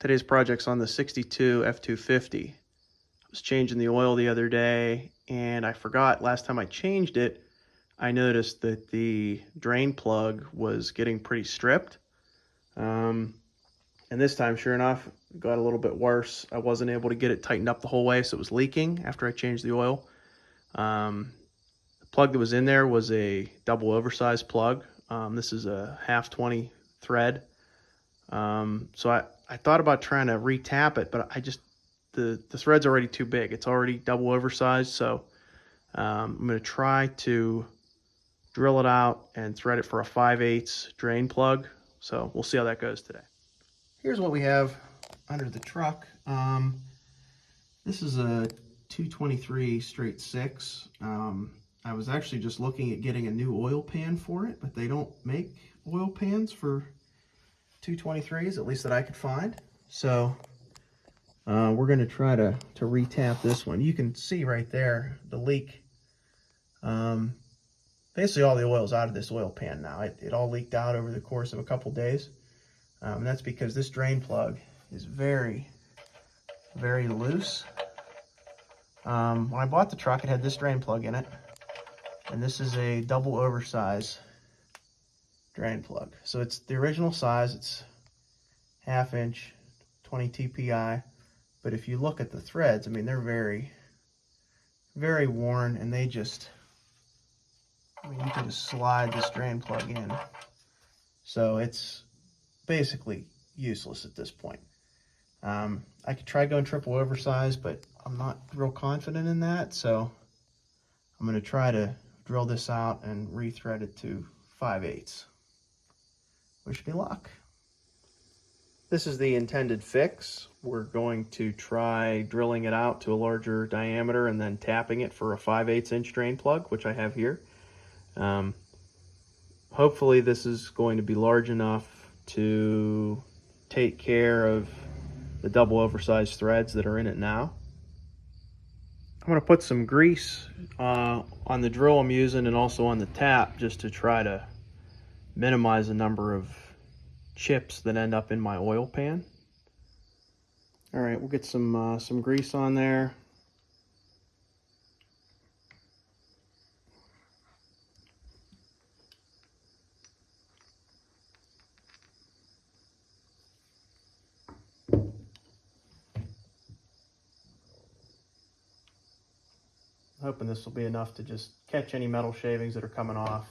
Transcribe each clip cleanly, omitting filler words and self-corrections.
Today's project's on the 62 F250. I was changing the oil the other day and I forgot last time I changed it, I noticed that the drain plug was getting pretty stripped. And this time, sure enough, it got a little bit worse. I wasn't able to get it tightened up the whole way, so it was leaking after I changed the oil. The plug that was in there was a double oversized plug. This is a half 20 thread. So I thought about trying to re-tap it, but the thread's already too big. It's already double oversized, so I'm going to try to drill it out and thread it for a 5/8 drain plug. So we'll see how that goes today. Here's what we have under the truck. This is a 223 straight 6. I was actually just looking at getting a new oil pan for it, but they don't make oil pans for 223s, at least that I could find. So we're going to try to re-tap this one. You can see right there the leak. Basically all the oil's out of this oil pan now. It all leaked out over the course of a couple days. And that's because this drain plug is very, very loose. When I bought the truck, it had this drain plug in it. And this is a double oversized drain plug. So it's the original size. It's 1/2 inch, 20 TPI. But if you look at the threads, I mean, they're very, very worn, and they just, I mean, you can just slide this drain plug in. So it's basically useless at this point. I could try going triple oversized, but I'm not real confident in that. So I'm going to try to drill this out and rethread it to 5/8. Wish me luck. This is the intended fix. We're going to try drilling it out to a larger diameter and then tapping it for a 5/8 inch drain plug, which I have here. Hopefully this is going to be large enough to take care of the double oversized threads that are in it now. I'm going to put some grease on the drill I'm using and also on the tap, just to try to minimize the number of chips that end up in my oil pan. All right, we'll get some grease on there. Hoping this will be enough to just catch any metal shavings that are coming off.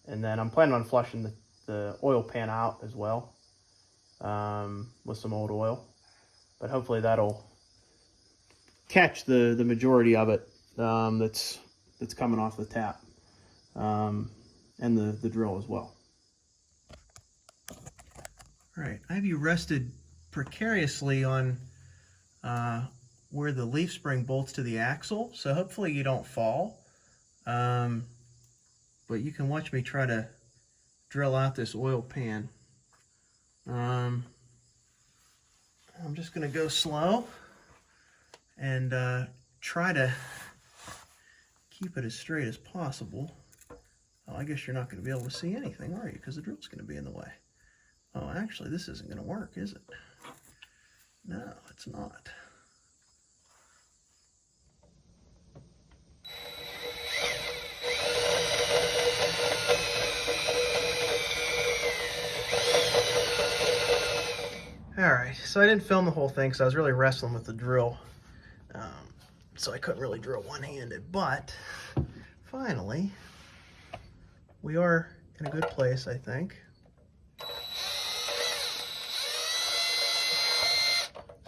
And then I'm planning on flushing the oil pan out as well with some old oil. But hopefully that'll catch the majority of it that's coming off the tap and the drill as well. All right, I have you rested precariously on where the leaf spring bolts to the axle, so hopefully you don't fall. But you can watch me try to drill out this oil pan. I'm just going to go slow and try to keep it as straight as possible. Oh, I guess you're not going to be able to see anything, are you? Because the drill's going to be in the way. Oh, actually, this isn't going to work, is it? No, it's not. Alright, so I didn't film the whole thing because I was really wrestling with the drill. So I couldn't really drill one-handed, but finally, we are in a good place, I think.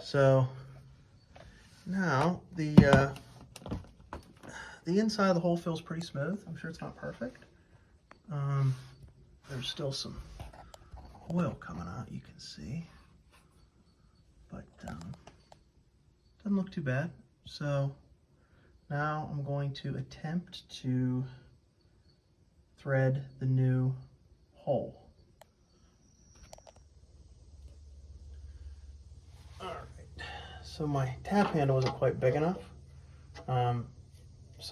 So now the inside of the hole feels pretty smooth. I'm sure it's not perfect. There's still some oil coming out, you can see, but doesn't look too bad. So now I'm going to attempt to thread the new hole. All right, so my tap handle isn't quite big enough, so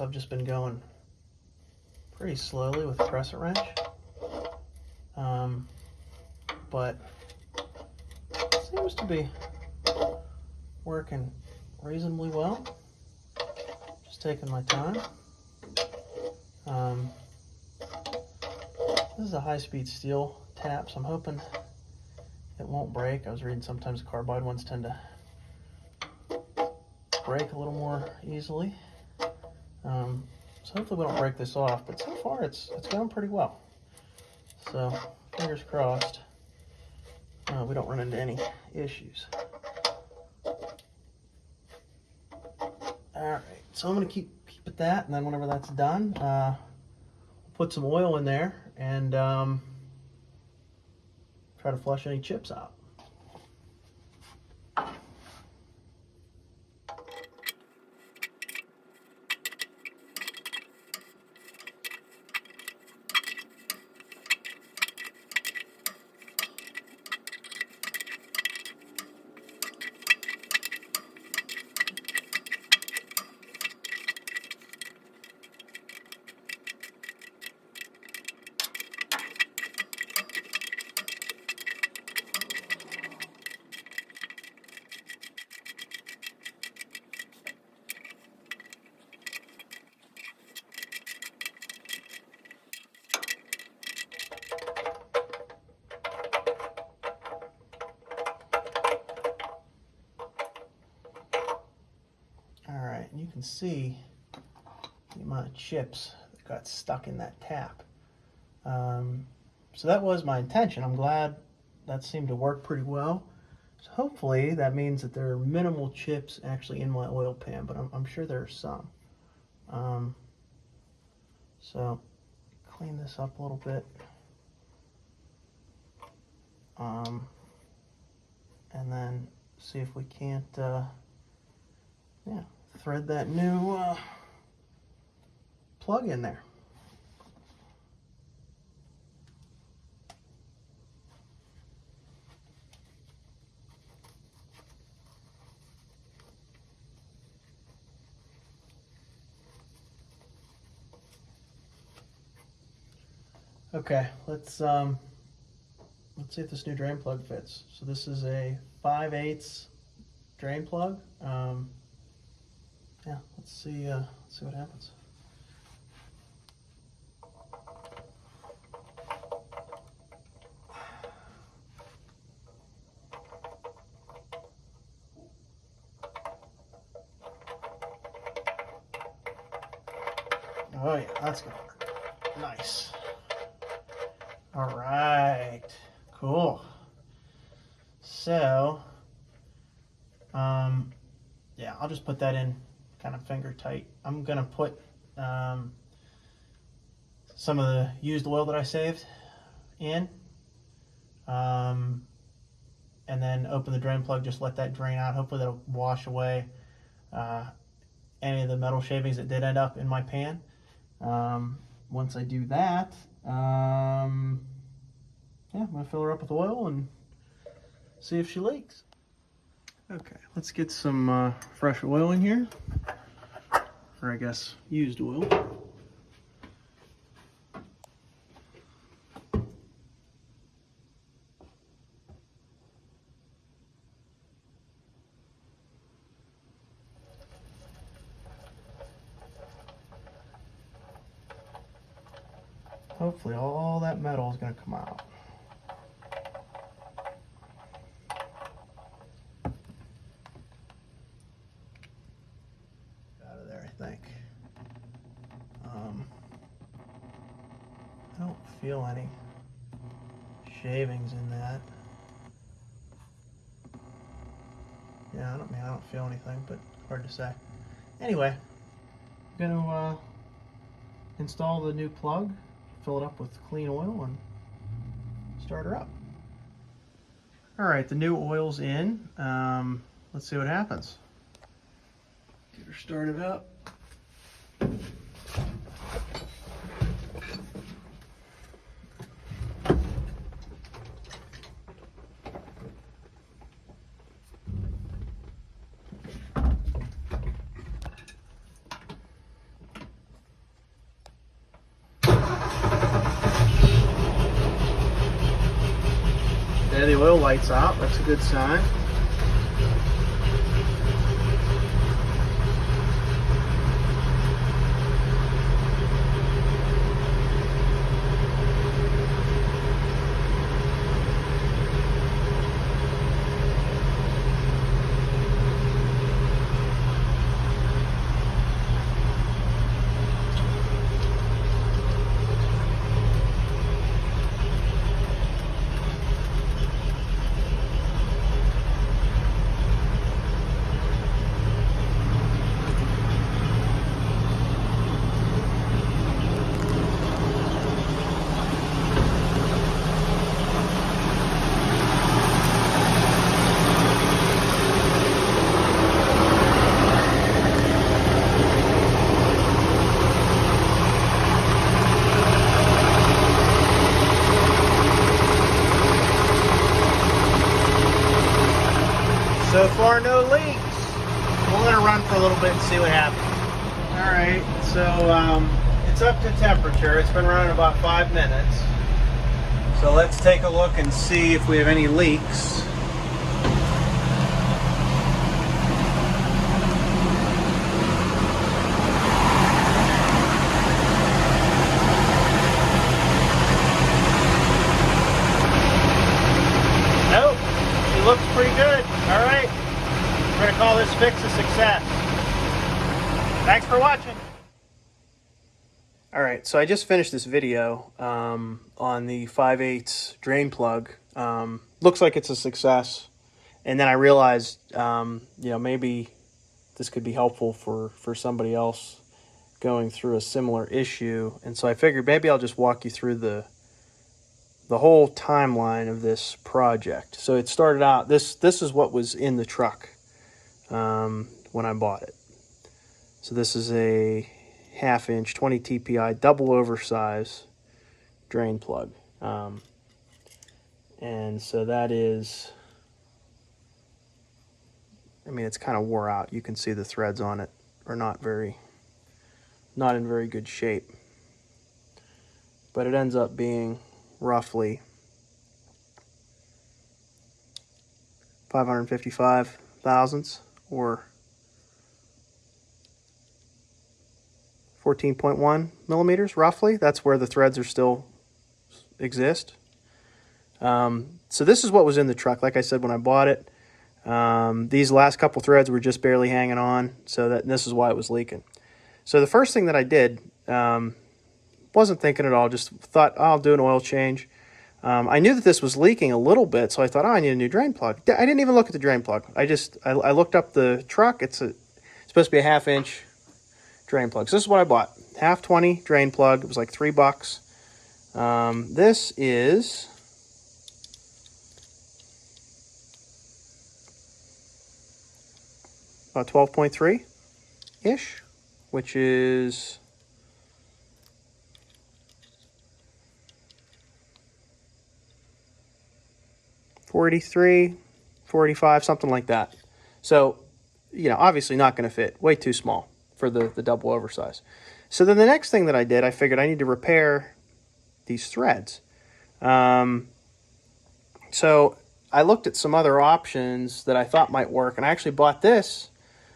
I've just been going pretty slowly with a crescent wrench. but it seems to be working reasonably well. Just taking my time. This is a high-speed steel tap, so I'm hoping it won't break. I was reading sometimes carbide ones tend to break a little more easily. So hopefully we don't break this off, but so far it's going pretty well. So fingers crossed we don't run into any issues. Alright, so I'm going to keep at that, and then whenever that's done, put some oil in there and try to flush any chips out. Alright, and you can see the amount of chips that got stuck in that tap. So that was my intention. I'm glad that seemed to work pretty well. So hopefully that means that there are minimal chips actually in my oil pan, but I'm sure there are some. So clean this up a little bit. And then see if we can't thread that new plug in there. Okay, let's see if this new drain plug fits. So this is a 5/8 drain plug. Yeah, let's see what happens. Oh yeah, that's gonna work. Nice. All right, cool. So, yeah, I'll just put that in kind of finger tight. I'm gonna put some of the used oil that I saved in, and then open the drain plug, just let that drain out. Hopefully that'll wash away any of the metal shavings that did end up in my pan. Once I do that, yeah, I'm gonna fill her up with oil and see if she leaks. Okay, let's get some fresh oil in here, or I guess used oil. Hopefully all that metal is going to come out. Out of there, I think. I don't feel any shavings in that. Yeah, I don't feel anything, but hard to say. Anyway, I'm going to install the new plug, fill it up with clean oil, and start her up. All right, the new oil's in. Let's see what happens. Get her started up. Yeah, the oil light's out. That's a good sign. So far, no leaks. We'll let it run for a little bit and see what happens. All right, so it's up to temperature. It's been running about 5 minutes. So let's take a look and see if we have any leaks. Nope, it looks pretty good. All right, we're gonna call this fix a success. Thanks for watching. All right, so I just finished this video on the 5/8 drain plug. Looks like it's a success. And then I realized, maybe this could be helpful for somebody else going through a similar issue. And so I figured maybe I'll just walk you through the whole timeline of this project. So it started out, this is what was in the truck when I bought it. So this is a 1/2 inch 20 TPI double oversize drain plug. And so that is, I mean, it's kind of wore out. You can see the threads on it are not in very good shape. But it ends up being roughly 555 thousandths, or 14.1 millimeters, roughly. That's where the threads are still exist. So this is what was in the truck. Like I said, when I bought it, these last couple threads were just barely hanging on, so this is why it was leaking. So the first thing that I did, wasn't thinking at all, just thought, oh, I'll do an oil change. I knew that this was leaking a little bit, so I thought, oh, I need a new drain plug. I didn't even look at the drain plug. I looked up the truck. It's supposed to be a 1/2 inch drain plug. So this is what I bought. 1/2 drain plug. It was like $3. This is about 12.3-ish, which is $43, $45, something like that. So, obviously not going to fit. Way too small for the double oversize. So then the next thing that I did, I figured I need to repair these threads. So I looked at some other options that I thought might work, and I actually bought this,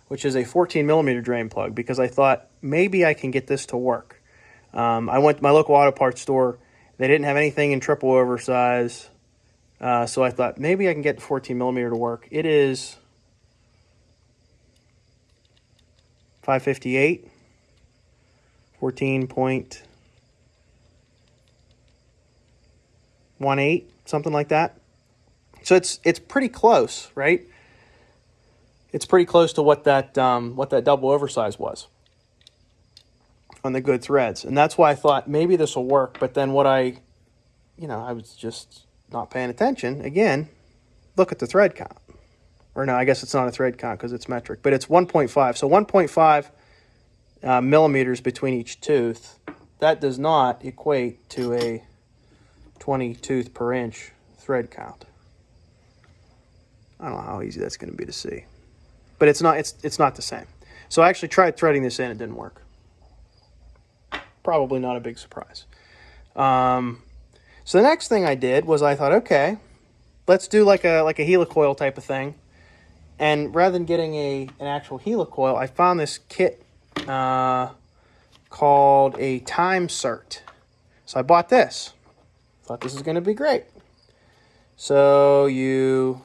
which is a 14 millimeter drain plug, because I thought maybe I can get this to work. I went to my local auto parts store. They didn't have anything in triple oversize. So I thought maybe I can get the 14 millimeter to work. It is 558, 14.18, something like that. So it's pretty close, right? It's pretty close to what that double oversize was on the good threads. And that's why I thought maybe this will work. But then I was just not paying attention. Again, look at the thread count. Or no, I guess it's not a thread count because it's metric, but it's 1.5. So 1.5 millimeters between each tooth. That does not equate to a 20 tooth per inch thread count. I don't know how easy that's going to be to see, but it's not the same. So I actually tried threading this in. It didn't work. Probably not a big surprise. So the next thing I did was I thought, okay, let's do like a helicoil type of thing. And rather than getting an actual helicoil, I found this kit called a Time-Sert. So I bought this. Thought this is going to be great. So you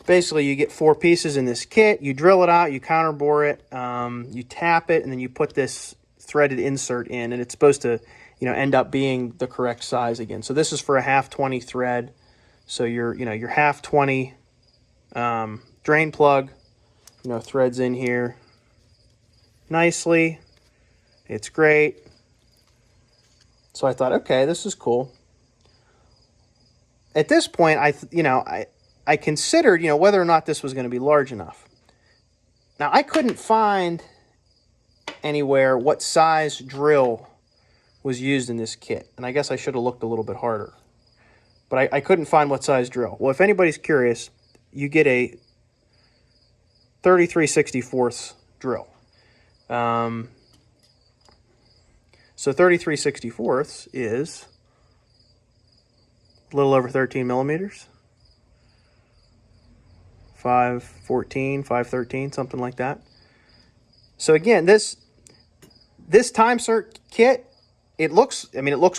get 4 pieces in this kit. You drill it out, you counterbore it, you tap it, and then you put this threaded insert in, and it's supposed to, end up being the correct size again. So this is for a half 20 thread. So your half 20 drain plug, threads in here nicely. It's great. So I thought, okay, this is cool. At this point, I considered, whether or not this was going to be large enough. Now, I couldn't find anywhere what size drill was used in this kit, and I guess I should have looked a little bit harder. But I couldn't find what size drill. Well, if anybody's curious, you get a 33/64 drill. So 33/64 is a little over 13 millimeters. 514, 513, something like that. So again, this Time-Sert kit, it looks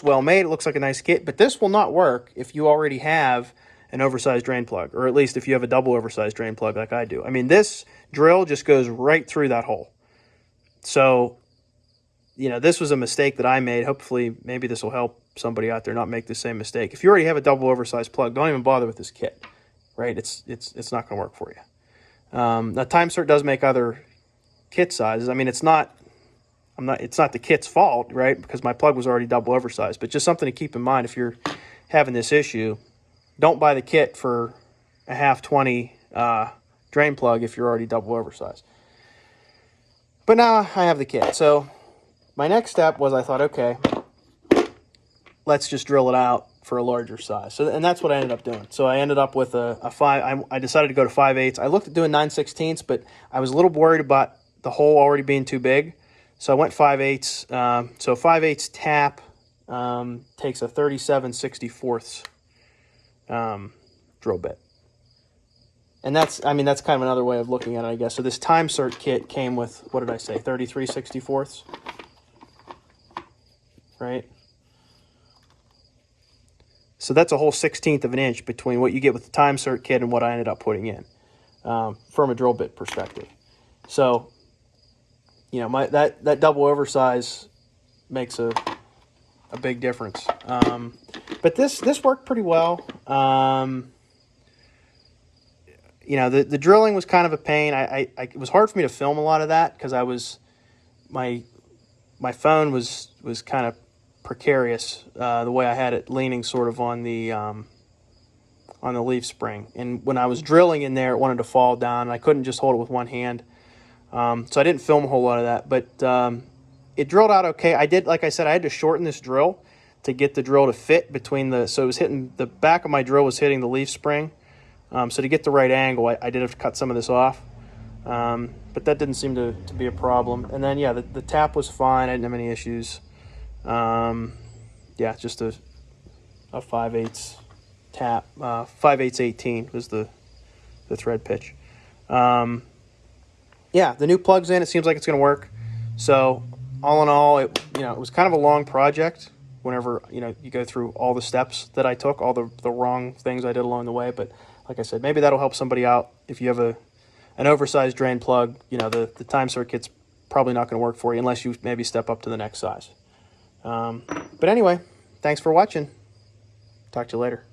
well made. It looks like a nice kit, but this will not work if you already have an oversized drain plug, or at least if you have a double oversized drain plug like I do. I mean, this drill just goes right through that hole. So, this was a mistake that I made. Hopefully, maybe this will help somebody out there not make the same mistake. If you already have a double oversized plug, don't even bother with this kit, right? It's not going to work for you. Now, Time-Sert does make other kit sizes. I mean, it's not the kit's fault, right? Because my plug was already double oversized. But just something to keep in mind if you're having this issue. Don't buy the kit for a half 20 drain plug if you're already double oversized. But now I have the kit. So my next step was, I thought, okay, let's just drill it out for a larger size. And that's what I ended up doing. So I ended up with a 5. I decided to go to 5/8. I looked at doing 9/16, but I was a little worried about the hole already being too big. So I went 5/8. So 5/8 tap takes a 37/64 drill bit. And that's kind of another way of looking at it, I guess. So this Time-Sert kit came with, what did I say, 33/64, right? So that's a whole 1/16 of an inch between what you get with the Time-Sert kit and what I ended up putting in from a drill bit perspective. So, that double oversize makes a big difference. But this worked pretty well. The drilling was kind of a pain. It was hard for me to film a lot of that because my phone was kind of precarious the way I had it leaning sort of on the leaf spring. And when I was drilling in there, it wanted to fall down, and I couldn't just hold it with one hand. So I didn't film a whole lot of that, but it drilled out okay. Like I said, I had to shorten this drill to get the drill to fit between so it was hitting, the back of my drill was hitting the leaf spring. So to get the right angle, I did have to cut some of this off. But that didn't seem to be a problem. And then, yeah, the tap was fine. I didn't have any issues. Yeah, just a 5/8 tap. 5/8 18 was the thread pitch. Yeah, the new plug's in. It seems like it's going to work. So all in all, it was kind of a long project whenever, you go through all the steps that I took, all the wrong things I did along the way. But like I said, maybe that'll help somebody out. If you have an oversized drain plug, the Time-Sert kit's probably not going to work for you unless you maybe step up to the next size. But anyway, thanks for watching. Talk to you later.